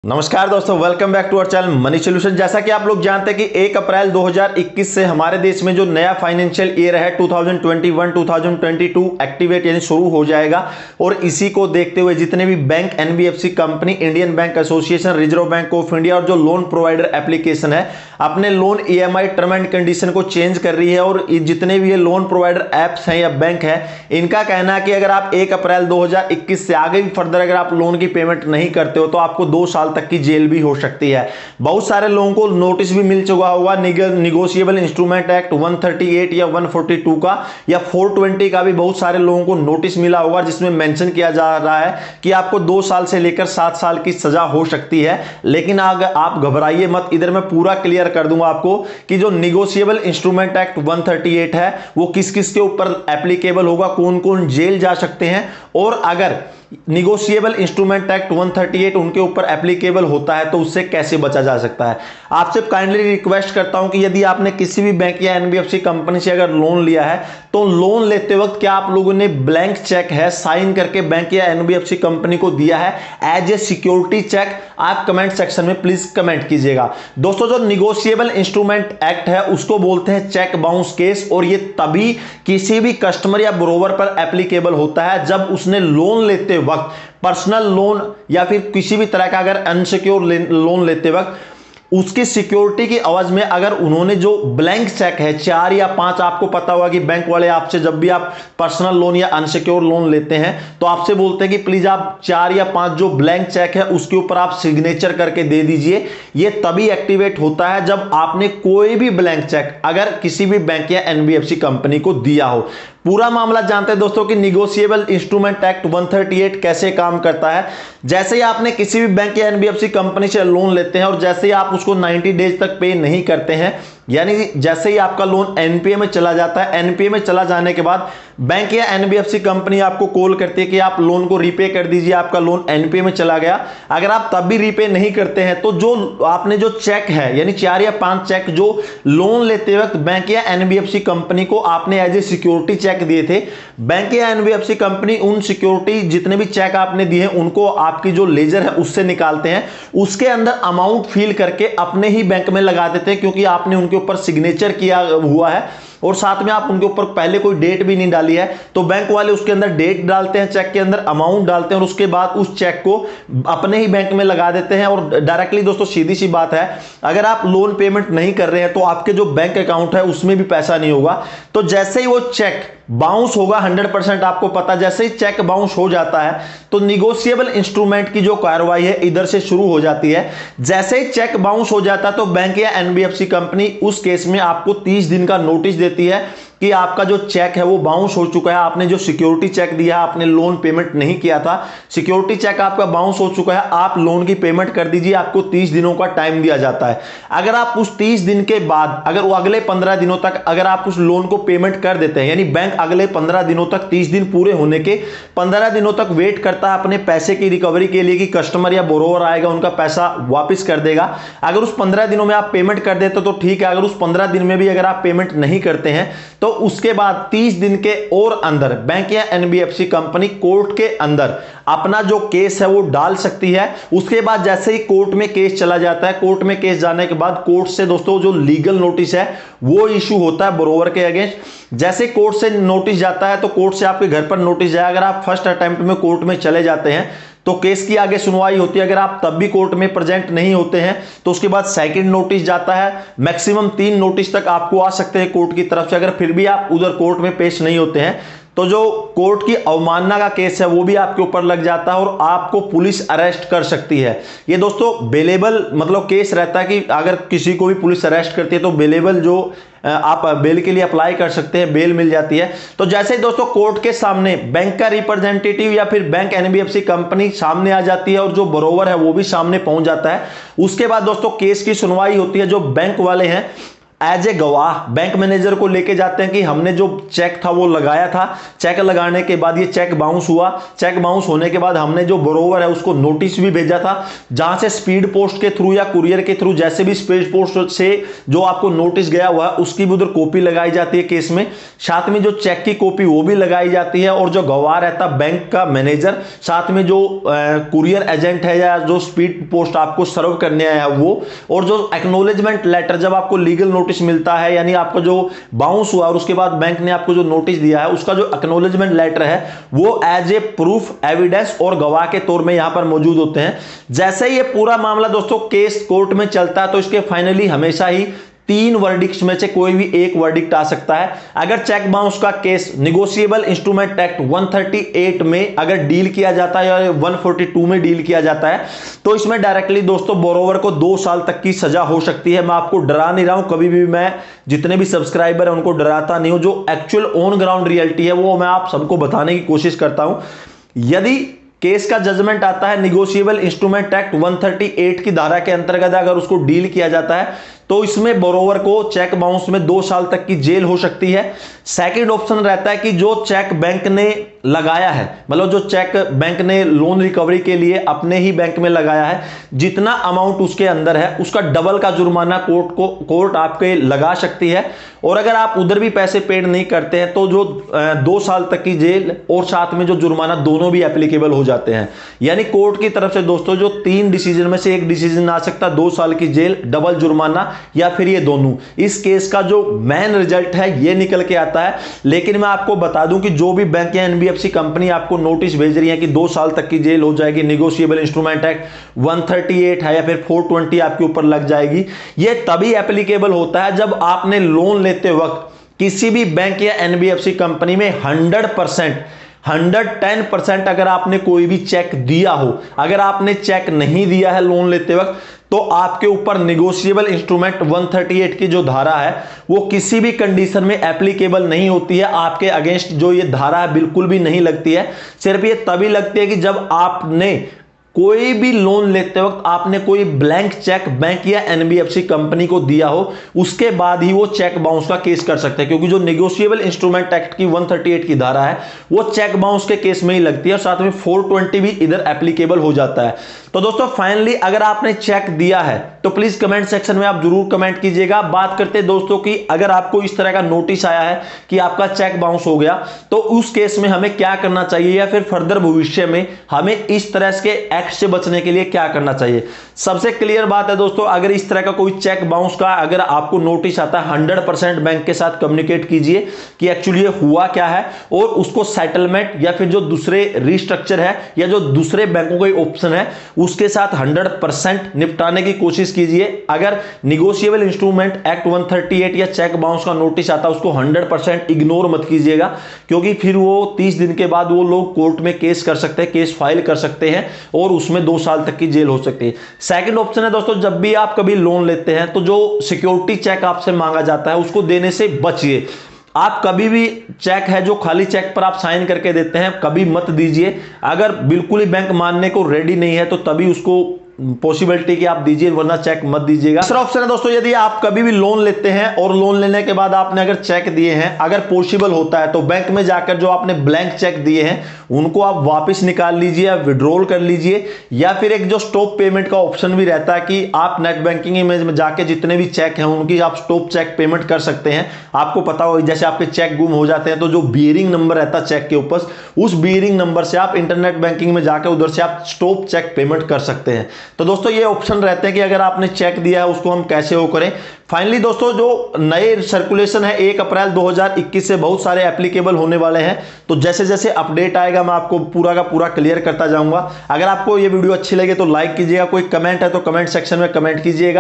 नमस्कार दोस्तों, welcome back to our channel money solution. जैसा कि आप लोग जानते हैं कि 1 अप्रैल 2021 से हमारे देश में जो नया फाइनेंशियल ईयर है 2021-2022 एक्टिवेट यानी शुरू हो जाएगा। और इसी को देखते हुए जितने भी bank, NBFC company, Indian bank association, reserve bank of India और जो लोन प्रोवाइडर एप्लीकेशन है अपने loan EMI term and condition को चेंज कर रही है। और जितने भी ये लोन प्रोवाइडर एप्स हैं या बैंक है, इनका कहना है कि अगर आप 1 अप्रैल 2021 से आगे भी फर्दर अगर आप लोन की पेमेंट नहीं करते हो तो आपको 2 साल तक की जेल भी हो सकती है। बहुत सारे लोगों को नोटिस भी मिल चुका होगा निगोशिएबल इंस्ट्रूमेंट एक्ट 138 या 142 का या 420 का भी बहुत सारे लोगों को नोटिस मिला होगा, जिसमें मेंशन किया जा रहा है कि आपको 2 साल से लेकर 7 साल की सजा हो सकती है। लेकिन अगर आप घबराइए मत, इधर मैं पूरा क्लियर कर दूंगा आपको कि जो निगोशिएबल इंस्ट्रूमेंट एक्ट 138 है वो किस किस के ऊपर एप्लीकेबल होगा, कौन कौन जेल जा सकते हैं। और अगर निगोशिएबल इंस्ट्रूमेंट एक्ट 138 उनके ऊपर एप्लीकेबल होता है तो उससे कैसे बचा जा सकता है। आपसे काइंडली रिक्वेस्ट करता हूं कि यदि आपने किसी भी बैंक या एनबीएफसी कंपनी से अगर लोन लिया है तो लोन लेते वक्त क्या आप लोगों ने ब्लैंक चेक है साइन करके बैंक या एनबीएफसी कंपनी को दिया है एज ए सिक्योरिटी चेक? आप कमेंट सेक्शन में प्लीज कमेंट कीजिएगा। दोस्तों, जो निगोशिएबल इंस्ट्रूमेंट एक्ट है उसको बोलते हैं चेक बाउंस केस, और ये तभी किसी भी कस्टमर या ब्रोवर पर एप्लीकेबल होता है जब उसने लोन लेते वक्त, पर्सनल लोन या फिर किसी भी तरह का अगर अनसिक्योर लोन लेते वक्त, उसकी सिक्योरिटी की अवज में अगर उन्होंने जो ब्लैंक चेक है 4 या 5, आपको पता होगा कि बैंक वाले आपसे जब भी आप पर्सनल लोन या अनसिक्योर लोन लेते हैं तो आपसे बोलते हैं कि प्लीज आप 4 या 5 जो ब्लैंक चेक है उसके ऊपर आप सिग्नेचर करके दे दीजिए। ये तभी एक्टिवेट होता है जब आपने कोई भी ब्लैंक चेक अगर किसी भी बैंक या एनबीएफसी कंपनी को दिया हो। पूरा मामला जानते हैं दोस्तों कि निगोशिएबल इंस्ट्रूमेंट एक्ट 138 कैसे काम करता है। जैसे ही आपने किसी भी बैंक या एनबीएफसी कंपनी से लोन लेते हैं और जैसे ही आप उसको 90 डेज तक पे नहीं करते हैं, यानी जैसे ही आपका लोन एनपीए में चला जाता है, एनपीए में चला जाने के बाद बैंक या एनबीएफसी कंपनी आपको कॉल करती है कि आप लोन को रीपे कर दीजिए, आपका लोन एनपीए में चला गया। अगर आप तब भी रीपे नहीं करते हैं तो जो आपने जो चेक है यानी 4 या 5 चेक जो लोन लेते वक्त बैंक या एनबीएफसी कंपनी को आपने एज ए सिक्योरिटी चेक दिए थे, बैंक या एनबीएफसी कंपनी उन सिक्योरिटी जितने भी चेक आपने दिए हैं उनको आपकी जो लेजर है उससे निकालते हैं, उसके अंदर अमाउंट फिल करके अपने ही बैंक में लगा देते हैं, क्योंकि आपने उनके ऊपर सिग्नेचर किया हुआ है और साथ में आप उनके ऊपर पहले कोई डेट भी नहीं डाली है। तो बैंक वाले उसके अंदर डेट डालते हैं, चेक के अंदर अमाउंट डालते हैं और उसके बाद उस चेक को अपने ही बैंक में लगा देते हैं। और डायरेक्टली दोस्तों सीधी सी बात है, अगर आप लोन पेमेंट नहीं कर रहे हैं तो आपके जो बैंक अकाउंट है उसमें भी पैसा नहीं होगा। तो जैसे ही वो चेक बाउंस होगा 100% आपको पता, जैसे ही चेक बाउंस हो जाता है तो निगोशिएबल इंस्ट्रूमेंट की जो कार्रवाई है इधर से शुरू हो जाती है। जैसे ही चेक बाउंस हो जाता है तो बैंक या एनबीएफसी कंपनी उस केस में आपको 30 दिन का नोटिस देती है कि आपका जो चेक है वो बाउंस हो चुका है, आपने जो सिक्योरिटी चेक दिया है, आपने लोन पेमेंट नहीं किया था, सिक्योरिटी चेक आपका बाउंस हो चुका है, आप लोन की पेमेंट कर दीजिए। आपको 30 दिनों का टाइम दिया जाता है। अगर आप उस 30 दिन के बाद अगर वो अगले 15 दिनों तक अगर आप उस लोन को पेमेंट कर देते हैं, यानी बैंक अगले 15 दिनों तक, 30 दिन पूरे होने के 15 दिनों तक वेट करता है अपने पैसे की रिकवरी के लिए कि कस्टमर या बोरोवर आएगा उनका पैसा वापस कर देगा। अगर उस 15 दिनों में आप पेमेंट कर देते तो ठीक है, अगर उस 15 दिन में भी अगर आप पेमेंट नहीं करते हैं तो उसके बाद 30 दिन के और अंदर बैंक या एनबीएफसी कंपनी कोर्ट के अंदर अपना जो केस है वो डाल सकती है। उसके बाद जैसे ही कोर्ट में केस चला जाता है, कोर्ट में केस जाने के बाद कोर्ट से दोस्तों जो लीगल नोटिस है वो इशू होता है बोरोवर के अगेंस्ट। जैसे कोर्ट से नोटिस जाता है तो कोर्ट से आपके घर पर नोटिस जाए। अगर आप फर्स्ट अटेम्प्ट में कोर्ट में चले जाते हैं तो केस की आगे सुनवाई होती है। अगर आप तब भी कोर्ट में प्रेजेंट नहीं होते हैं तो उसके बाद सेकंड नोटिस जाता है। मैक्सिमम 3 नोटिस तक आपको आ सकते हैं कोर्ट की तरफ से। अगर फिर भी आप उधर कोर्ट में पेश नहीं होते हैं तो जो कोर्ट की अवमानना का केस है वो भी आपके ऊपर लग जाता है और आपको पुलिस अरेस्ट कर सकती है। ये दोस्तों बेलेबल मतलब केस रहता है कि अगर किसी को भी पुलिस अरेस्ट करती है तो बेलेबल जो आप बेल के लिए अप्लाई कर सकते हैं, बेल मिल जाती है। तो जैसे ही दोस्तों कोर्ट के सामने बैंक का रिप्रेजेंटेटिव या फिर बैंक एनबीएफसी कंपनी सामने आ जाती है और जो बोरोवर है वो भी सामने पहुंच जाता है, उसके बाद दोस्तों केस की सुनवाई होती है। जो बैंक वाले हैं एज ए गवाह बैंक मैनेजर को लेके जाते हैं कि हमने जो चेक था वो लगाया था, चेक लगाने के बाद ये चेक बाउंस हुआ, चेक बाउंस होने के बाद हमने जो बोरोवर है उसको नोटिस भी भेजा था, जहां से स्पीड पोस्ट के थ्रू या कुरियर के थ्रू जैसे भी स्पीड पोस्ट से जो आपको नोटिस गया हुआ है उसकी भी उधर कॉपी लगाई जाती है केस में, साथ में जो चेक की कॉपी वो भी लगाई जाती है, और जो गवाह रहता बैंक का मैनेजर, साथ में जो कुरियर एजेंट है या जो स्पीड पोस्ट आपको सर्व करने आया वो, और जो एक्नॉलेजमेंट लेटर जब आपको लीगल नोटिस मिलता है यानी आपका जो बाउंस हुआ और उसके बाद बैंक ने आपको जो नोटिस दिया है उसका जो एक्नॉलेजमेंट लेटर है वो एज ए प्रूफ एविडेंस और गवाह के तौर में यहां पर मौजूद होते हैं। जैसे ही ये पूरा मामला दोस्तों केस कोर्ट में चलता है तो इसके फाइनली हमेशा ही 3 वर्डिक्ट में से कोई भी एक वर्डिक्ट आ सकता है। अगर चेक बाउंस का केस निगोशिएबल इंस्ट्रूमेंट एक्ट 138 में अगर डील किया जाता है या 142 में डील किया जाता है तो इसमें डायरेक्टली दोस्तों बोरोवर को 2 साल तक की सजा हो सकती है। मैं आपको डरा नहीं रहा हूं, कभी भी मैं जितने भी सब्सक्राइबर है उनको डराता नहीं हूं, जो एक्चुअल ऑन ग्राउंड रियलिटी है वो मैं आप सबको बताने की कोशिश करता हूं। यदि केस का जजमेंट आता है निगोशिएबल इंस्ट्रूमेंट एक्ट 138 की धारा के अंतर्गत अगर उसको डील किया जाता है तो इसमें बोरोवर को चेक बाउंस में 2 साल तक की जेल हो सकती है। सेकंड ऑप्शन रहता है कि जो चेक बैंक ने लगाया है, मतलब जो चेक बैंक ने लोन रिकवरी के लिए अपने ही बैंक में लगाया है, जितना अमाउंट उसके अंदर है उसका डबल का जुर्माना कोर्ट आपके लगा सकती है, और अगर आप उधर भी पैसे पेड नहीं करते हैं तो जो 2 साल तक की जेल और साथ में जो जुर्माना दोनों भी एप्लीकेबल हो जाते हैं। यानी कोर्ट की तरफ से दोस्तों जो 3 डिसीजन में से एक डिसीजन आ सकता है, 2 साल की जेल, डबल जुर्माना या फिर ये दोनों। इस केस का जो मेन रिजल्ट है ये निकल के आता है। लेकिन मैं आपको बता दूं कि जो भी बैंक या एनबीएफसी कंपनी आपको नोटिस भेज रही है कि 2 साल तक की जेल हो जाएगी, निगोशिएबल इंस्ट्रूमेंट एक्ट 138 है या फिर 420 आपके ऊपर लग जाएगी, ये तभी एप्लीकेबल होता है जब आपने लोन लेते वक्त किसी भी बैंक या एनबीएफसी कंपनी में 110% अगर आपने कोई भी चेक दिया हो। अगर आपने चेक नहीं दिया है लोन लेते वक्त तो आपके ऊपर निगोशिएबल इंस्ट्रूमेंट 138 की जो धारा है वो किसी भी कंडीशन में एप्लीकेबल नहीं होती है। आपके अगेंस्ट जो ये धारा है बिल्कुल भी नहीं लगती है। सिर्फ ये तभी लगती है कि जब आपने कोई भी लोन लेते वक्त आपने कोई ब्लैंक चेक बैंक या एनबीएफसी कंपनी को दिया हो, उसके बाद ही वो चेक बाउंस का केस कर सकते हैं, क्योंकि जो निगोशिएबल इंस्ट्रूमेंट एक्ट की 138 की धारा है वो चेक बाउंस के केस में ही लगती है, और साथ में 420 भी इधर एप्लीकेबल हो जाता है। तो दोस्तों फाइनली अगर आपने चेक दिया है तो प्लीज कमेंट सेक्शन में आप जरूर कमेंट कीजिएगा। बात करते हैं दोस्तों की अगर आपको इस तरह का नोटिस आया है कि आपका चेक बाउंस हो गया तो उस केस में हमें क्या करना चाहिए, या फिर फर्दर भविष्य में हमें इस तरह के एक्ट से बचने के लिए क्या करना चाहिए। सबसे क्लियर बात है दोस्तों, अगर इस तरह का कोई चेक बाउंस का अगर आपको नोटिस आता है 100% बैंक के साथ कम्युनिकेट कीजिए कि एक्चुअली ये हुआ क्या है, और उसको सेटलमेंट या फिर जो दूसरे रिस्ट्रक्चर है या जो दूसरे बैंकों का ऑप्शन है उसके साथ 100% निपटाने की कोशिश कीजिए। अगर निगोशिएबल इंस्ट्रूमेंट एक्ट 138 या चेक बाउंस का नोटिस आता है उसको 100% इग्नोर मत कीजिएगा, क्योंकि फिर वो 30 दिन के बाद वो लोग कोर्ट में केस कर सकते हैं, केस फाइल कर सकते हैं और उसमें 2 साल तक की जेल हो सकती है। सेकंड ऑप्शन है दोस्तों, जब भी आप कभी लोन लेते हैं तो जो सिक्योरिटी चेक आपसे मांगा जाता है उसको देने से बचिए। आप कभी भी चेक है जो खाली चेक पर आप साइन करके देते हैं कभी मत दीजिए। अगर बिल्कुल ही बैंक मानने को रेडी नहीं है तो तभी उसको पॉसिबिलिटी कि आप दीजिए, वरना चेक मत दीजिएगा। दूसरा ऑप्शन है दोस्तों, यदि आप कभी भी लोन लेते हैं और लोन लेने के बाद आपने अगर चेक दिए हैं, अगर पॉसिबल होता है तो बैंक में जाकर जो आपने ब्लैंक चेक दिए हैं उनको आप वापस निकाल लीजिए या विड्रॉल कर लीजिए, या फिर एक जो स्टॉप पेमेंट का ऑप्शन भी रहता है कि आप नेट बैंकिंग इमेज में जाके जितने भी चेक हैं उनकी आप स्टॉप चेक पेमेंट कर सकते हैं। आपको पता हो जैसे आपके चेक गुम हो जाते हैं तो जो बियरिंग नंबर रहता है चेक के ऊपर, उस बियरिंग नंबर से आप इंटरनेट बैंकिंग में जाकर उधर से आप स्टॉप चेक पेमेंट कर सकते हैं। तो दोस्तों ये ऑप्शन रहते हैं कि अगर आपने चेक दिया है उसको हम कैसे वो करें। फाइनली दोस्तों जो नए सर्कुलेशन है 1 अप्रैल 2021 से बहुत सारे एप्लीकेबल होने वाले हैं, तो जैसे जैसे अपडेट आएगा मैं आपको पूरा का पूरा क्लियर करता जाऊंगा। अगर आपको ये वीडियो अच्छी लगे तो लाइक कीजिएगा, कोई कमेंट है तो कमेंट सेक्शन में कमेंट कीजिएगा।